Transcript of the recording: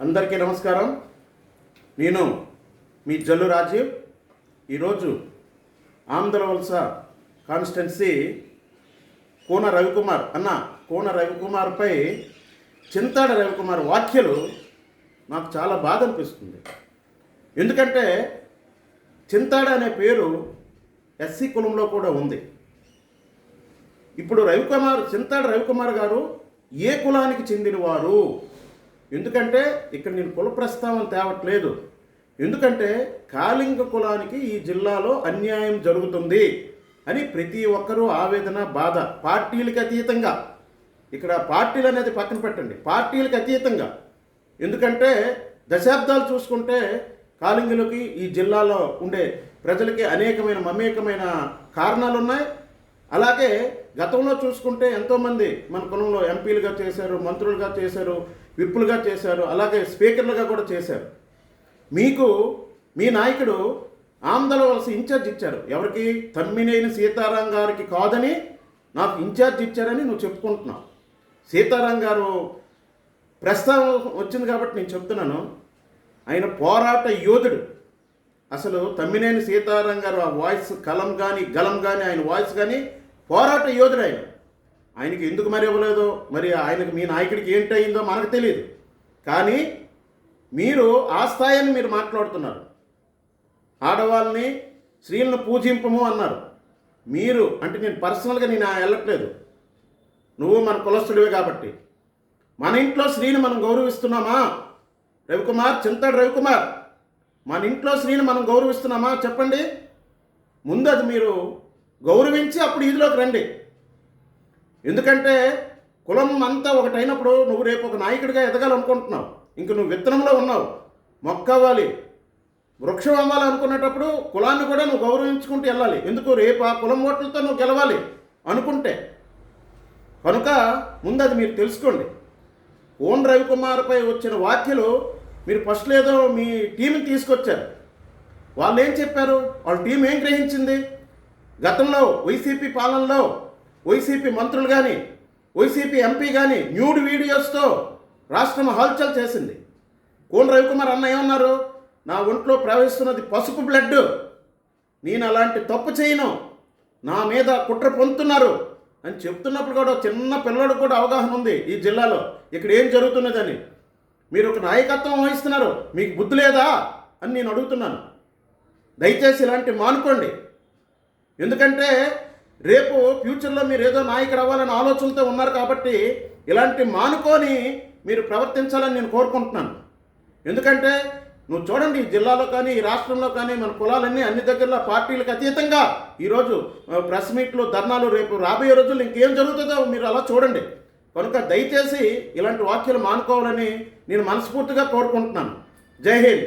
అందరికీ నమస్కారం. నేను మీ జల్లు రాజీవ్. ఈరోజు ఆంధ్రవలస కాన్స్టిట్యున్సీ కోన రవికుమార్పై చింతాడ రవికుమార్ వ్యాఖ్యలు నాకు చాలా బాధ అనిపిస్తుంది. ఎందుకంటే చింతాడ అనే పేరు ఎస్సీ కులంలో కూడా ఉంది. ఇప్పుడు చింతాడ రవికుమార్ గారు ఏ కులానికి చెందినవారు? ఎందుకంటే ఇక్కడ నేను కుల ప్రస్తావన తేవట్లేదు. ఎందుకంటే కాళింగ కులానికి ఈ జిల్లాలో అన్యాయం జరుగుతుంది అని ప్రతి ఒక్కరూ ఆవేదన, బాధ. పార్టీలకు అతీతంగా, ఇక్కడ పార్టీలు అనేది పక్కన పెట్టండి, పార్టీలకు అతీతంగా. ఎందుకంటే దశాబ్దాలు చూసుకుంటే కాళింగులకి ఈ జిల్లాలో ఉండే ప్రజలకి అనేకమైన మమేకమైన కారణాలు ఉన్నాయి. అలాగే గతంలో చూసుకుంటే ఎంతోమంది మన కులంలో ఎంపీలుగా చేశారు, మంత్రులుగా చేశారు, విప్పులుగా చేశారు, అలాగే స్పీకర్లుగా కూడా చేశారు. మీకు మీ నాయకుడు ఆంధ్రవలస ఇన్ఛార్జ్ ఇచ్చారు. ఎవరికి? తమ్మినేని సీతారాం గారికి కాదని నాకు ఇన్ఛార్జ్ ఇచ్చారని నువ్వు చెప్పుకుంటున్నావు. సీతారాం గారు ప్రస్తావన వచ్చింది కాబట్టి నేను చెప్తున్నాను. ఆయన పోరాట యోధుడు. అసలు తమ్మినేని సీతారాం గారు ఆ వాయిస్ గలం కానీ ఆయన వాయిస్ కానీ పోరాట యోధుడు. ఆయనకి ఎందుకు మరి ఇవ్వలేదో, మరి ఆయనకు మీ నాయకుడికి ఏంటయిందో మనకు తెలియదు. కానీ మీరు ఆ స్థాయిని మీరు మాట్లాడుతున్నారు. ఆడవాళ్ళని, స్త్రీలను పూజింపము అన్నారు. మీరు అంటే నేను పర్సనల్గా నేను వెళ్ళట్లేదు, నువ్వు మన కులస్తుడివే కాబట్టి. మన ఇంట్లో స్త్రీని మనం గౌరవిస్తున్నామా చింతాడ రవికుమార్? మన ఇంట్లో స్త్రీని మనం గౌరవిస్తున్నామా చెప్పండి. ముందు అది మీరు గౌరవించి అప్పుడు ఇదిలోకి రండి. ఎందుకంటే కులం అంతా ఒకటైనప్పుడు నువ్వు రేపు ఒక నాయకుడిగా ఎదగాలనుకుంటున్నావు. ఇంక నువ్వు విత్తనంలో ఉన్నావు, మొక్క అవ్వాలి, వృక్షం అవ్వాలనుకునేటప్పుడు కులాన్ని కూడా నువ్వు గౌరవించుకుంటూ వెళ్ళాలి. ఎందుకు? రేపు ఆ కులం ఓట్లతో నువ్వు గెలవాలి అనుకుంటే. కనుక ముందు అది మీరు తెలుసుకోండి. కోన రవికుమార్పై వచ్చిన వ్యాఖ్యలు మీరు ఫస్ట్ ఏదో మీ టీంని తీసుకొచ్చారు. వాళ్ళు ఏం చెప్పారు? వాళ్ళ టీం ఏం గ్రహించింది? గతంలో వైసీపీ పాలనలో వైసీపీ మంత్రులు కానీ, వైసీపీ ఎంపీ కానీ న్యూడ్ వీడియోస్తో రాష్ట్రం హల్చల్ చేసింది. కోన రవికుమార్ అన్న ఏమన్నారు? నా ఒంట్లో ప్రవహిస్తున్నది పసుపు బ్లడ్, నేను అలాంటి తప్పు చేయను, నా మీద కుట్ర పొందుతున్నారు అని చెప్తున్నప్పుడు కూడా చిన్న పిల్లలకు కూడా అవగాహన ఉంది ఈ జిల్లాలో ఇక్కడ ఏం జరుగుతున్నదని. మీరు ఒక నాయకత్వం వహిస్తున్నారు, మీకు బుద్ధి లేదా అని నేను అడుగుతున్నాను. దయచేసి ఇలాంటి మానుకోండి. ఎందుకంటే రేపు ఫ్యూచర్లో మీరు ఏదో నాయకుడు అవ్వాలని ఆలోచనతో ఉన్నారు కాబట్టి ఇలాంటి మానుకొని మీరు ప్రవర్తించాలని నేను కోరుకుంటున్నాను. ఎందుకంటే నువ్వు చూడండి, ఈ జిల్లాలో కానీ ఈ రాష్ట్రంలో కానీ మన కులాలన్నీ అన్ని దగ్గరలో పార్టీలకు అతీతంగా ఈరోజు ప్రెస్ మీట్లు, ధర్నాలు, రేపు రాబోయే రోజుల్లో ఇంకేం జరుగుతుందో మీరు అలా చూడండి. కనుక దయచేసి ఇలాంటి వ్యాఖ్యలు మానుకోవాలని నేను మనస్ఫూర్తిగా కోరుకుంటున్నాను. జై హింద్.